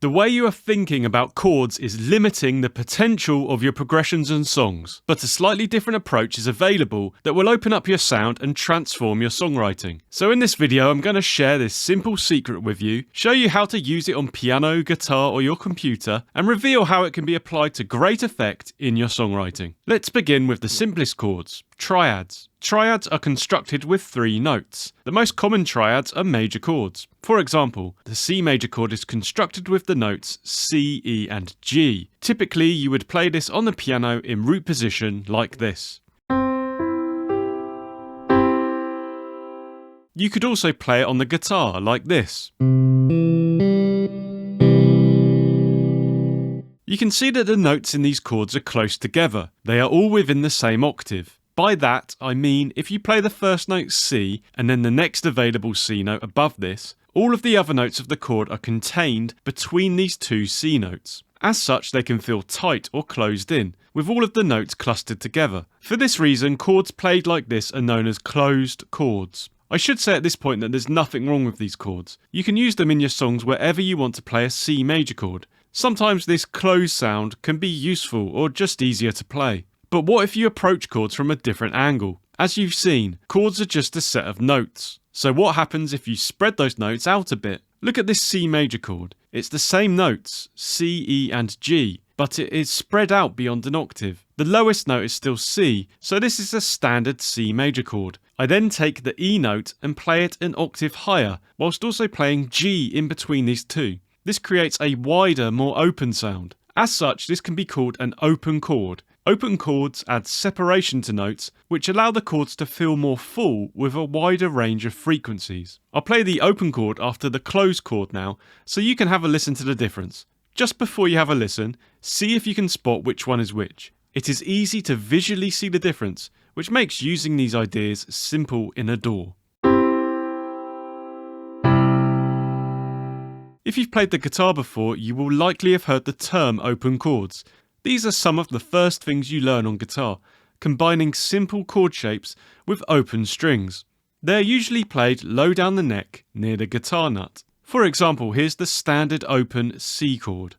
The way you are thinking about chords is limiting the potential of your progressions and songs, but a slightly different approach is available that will open up your sound and transform your songwriting. So in this video, I'm going to share this simple secret with you, show you how to use it on piano, guitar, or your computer, and reveal how it can be applied to great effect in your songwriting. Let's begin with the simplest chords, triads. Triads are constructed with 3 notes. The most common triads are major chords. For example, the C major chord is constructed with the notes C, E, and G. Typically, you would play this on the piano in root position like this. You could also play it on the guitar like this. You can see that the notes in these chords are close together. They are all within the same octave. By that, I mean if you play the first note C and then the next available C note above this, all of the other notes of the chord are contained between these 2 C notes. As such, they can feel tight or closed in, with all of the notes clustered together. For this reason, chords played like this are known as closed chords. I should say at this point that there's nothing wrong with these chords. You can use them in your songs wherever you want to play a C major chord. Sometimes this closed sound can be useful or just easier to play. But what if you approach chords from a different angle? As you've seen, chords are just a set of notes. So what happens if you spread those notes out a bit? Look at this C major chord. It's the same notes, C, E, and G, but it is spread out beyond an octave. The lowest note is still C, so this is a standard C major chord. I then take the E note and play it an octave higher, whilst also playing G in between these 2. This creates a wider, more open sound. As such, this can be called an open chord. Open chords add separation to notes, which allow the chords to feel more full with a wider range of frequencies. I'll play the open chord after the closed chord now, so you can have a listen to the difference. Just before you have a listen, see if you can spot which one is which. It is easy to visually see the difference, which makes using these ideas simple in a DAW. If you've played the guitar before, you will likely have heard the term open chords. These are some of the first things you learn on guitar, combining simple chord shapes with open strings. They're usually played low down the neck near the guitar nut. For example, here's the standard open C chord.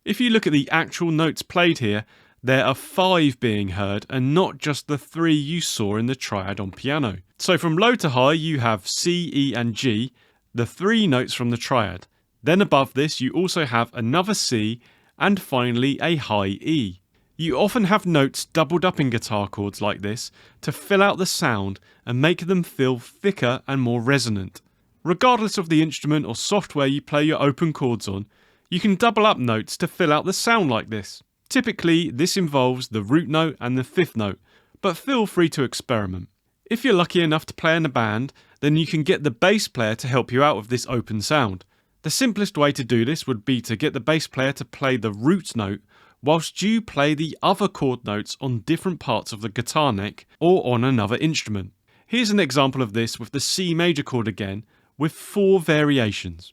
If you look at the actual notes played here, there are 5 being heard and not just the 3 you saw in the triad on piano. So from low to high you have C, E, and G, the 3 notes from the triad. Then above this you also have another C and finally a high E. You often have notes doubled up in guitar chords like this to fill out the sound and make them feel thicker and more resonant. Regardless of the instrument or software you play your open chords on, you can double up notes to fill out the sound like this. Typically this involves the root note and the 5th note, but feel free to experiment. If you're lucky enough to play in a band, then you can get the bass player to help you out with this open sound. The simplest way to do this would be to get the bass player to play the root note whilst you play the other chord notes on different parts of the guitar neck or on another instrument. Here's an example of this with the C major chord again, with 4 variations.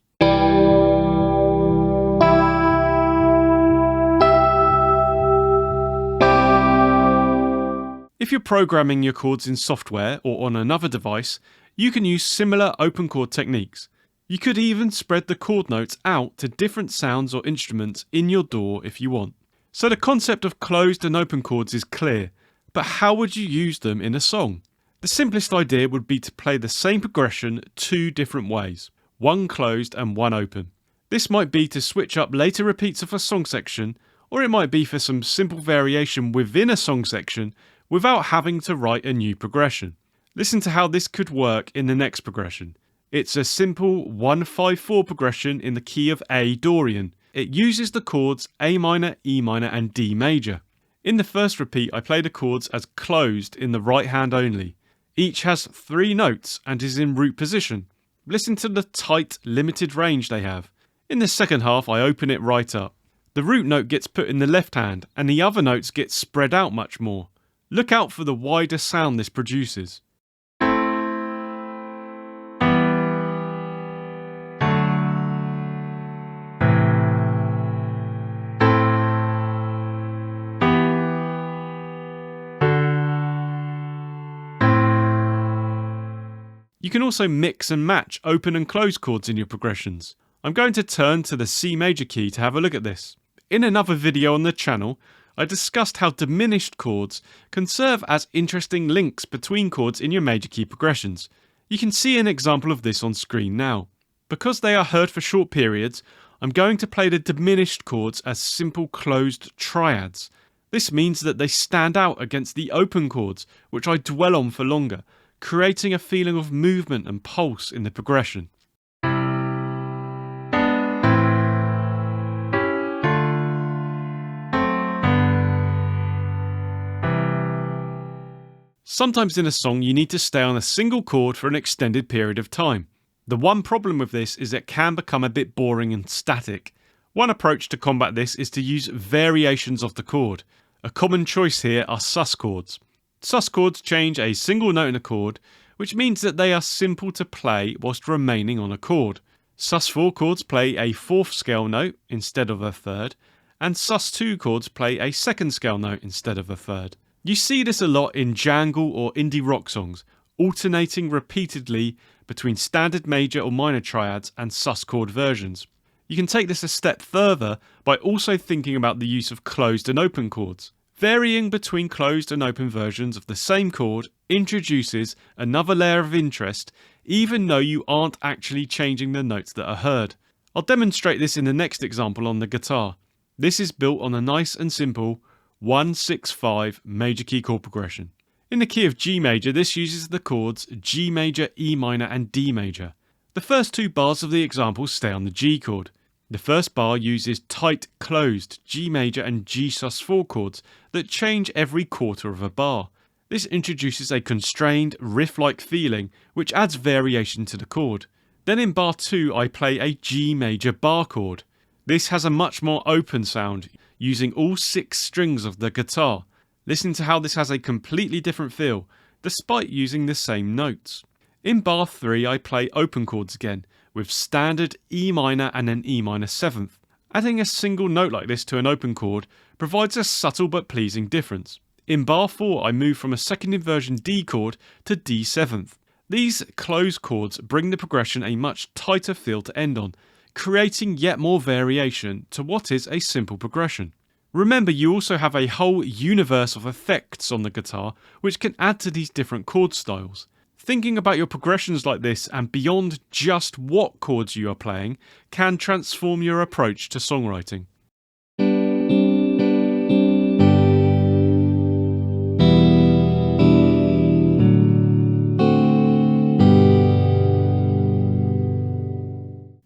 If you're programming your chords in software or on another device, you can use similar open chord techniques. You could even spread the chord notes out to different sounds or instruments in your DAW if you want. So the concept of closed and open chords is clear, but how would you use them in a song? The simplest idea would be to play the same progression 2 different ways, one closed and one open. This might be to switch up later repeats of a song section, or it might be for some simple variation within a song section without having to write a new progression. Listen to how this could work in the next progression. It's a simple 1-5-4 progression in the key of A Dorian. It uses the chords A minor, E minor and D major. In the first repeat I play the chords as closed in the right hand only. Each has 3 notes and is in root position. Listen to the tight, limited range they have. In the second half I open it right up. The root note gets put in the left hand and the other notes get spread out much more. Look out for the wider sound this produces. You can also mix and match open and close chords in your progressions. I'm going to turn to the C major key to have a look at this. In another video on the channel, I discussed how diminished chords can serve as interesting links between chords in your major key progressions. You can see an example of this on screen now. Because they are heard for short periods, I'm going to play the diminished chords as simple closed triads. This means that they stand out against the open chords, which I dwell on for longer, creating a feeling of movement and pulse in the progression. Sometimes in a song you need to stay on a single chord for an extended period of time. The one problem with this is it can become a bit boring and static. One approach to combat this is to use variations of the chord. A common choice here are sus chords. Sus chords change a single note in a chord, which means that they are simple to play whilst remaining on a chord. Sus4 chords play a fourth scale note instead of a third, and sus2 chords play a second scale note instead of a third. You see this a lot in jangle or indie rock songs, alternating repeatedly between standard major or minor triads and sus chord versions. You can take this a step further by also thinking about the use of closed and open chords. Varying between closed and open versions of the same chord introduces another layer of interest, even though you aren't actually changing the notes that are heard. I'll demonstrate this in the next example on the guitar. This is built on a nice and simple 1-6-5 major key chord progression. In the key of G major, this uses the chords G major, E minor and D major. The first two bars of the example stay on the G chord. The first bar uses tight closed G major and G sus4 chords that change every quarter of a bar. This introduces a constrained riff-like feeling which adds variation to the chord. Then in bar 2 I play a G major bar chord. This has a much more open sound, using all 6 strings of the guitar. Listen to how this has a completely different feel, despite using the same notes. In bar 3 I play open chords again, with standard E minor and an E minor 7th. Adding a single note like this to an open chord provides a subtle but pleasing difference. In bar 4 I move from a second inversion D chord to D 7th. These closed chords bring the progression a much tighter feel to end on, creating yet more variation to what is a simple progression. Remember, you also have a whole universe of effects on the guitar which can add to these different chord styles. Thinking about your progressions like this and beyond just what chords you are playing can transform your approach to songwriting.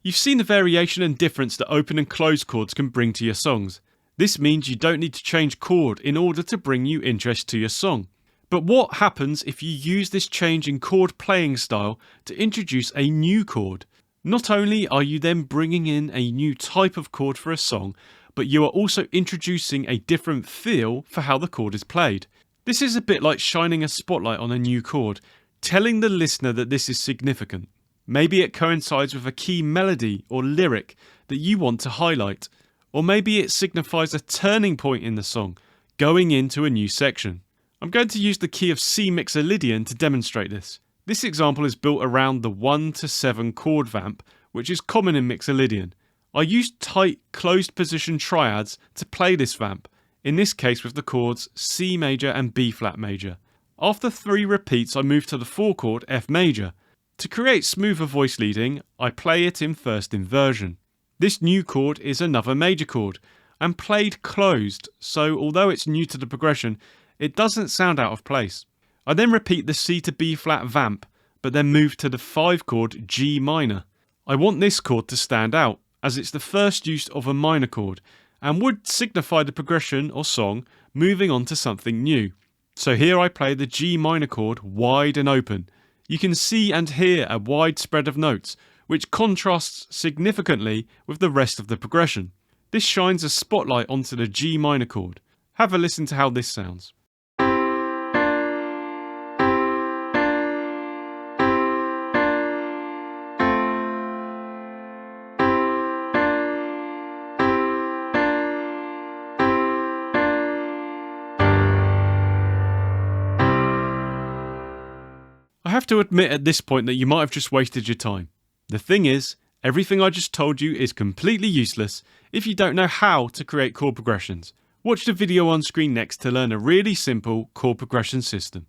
You've seen the variation and difference that open and closed chords can bring to your songs. This means you don't need to change chord in order to bring new interest to your song. But what happens if you use this change in chord playing style to introduce a new chord? Not only are you then bringing in a new type of chord for a song, but you are also introducing a different feel for how the chord is played. This is a bit like shining a spotlight on a new chord, telling the listener that this is significant. Maybe it coincides with a key melody or lyric that you want to highlight, or maybe it signifies a turning point in the song, going into a new section. I'm going to use the key of C Mixolydian to demonstrate this. This example is built around the 1-7 chord vamp, which is common in Mixolydian. I used tight, closed position triads to play this vamp, in this case with the chords C major and B flat major. After 3 repeats I move to the 4 chord F major. To create smoother voice leading, I play it in first inversion. This new chord is another major chord, and played closed, so although it's new to the progression, it doesn't sound out of place. I then repeat the C to B flat vamp, but then move to the 5 chord G minor. I want this chord to stand out, as it's the first use of a minor chord, and would signify the progression or song moving on to something new. So here I play the G minor chord wide and open. You can see and hear a wide spread of notes, which contrasts significantly with the rest of the progression. This shines a spotlight onto the G minor chord. Have a listen to how this sounds. I have to admit at this point that you might have just wasted your time. The thing is, everything I just told you is completely useless if you don't know how to create chord progressions. Watch the video on screen next to learn a really simple chord progression system.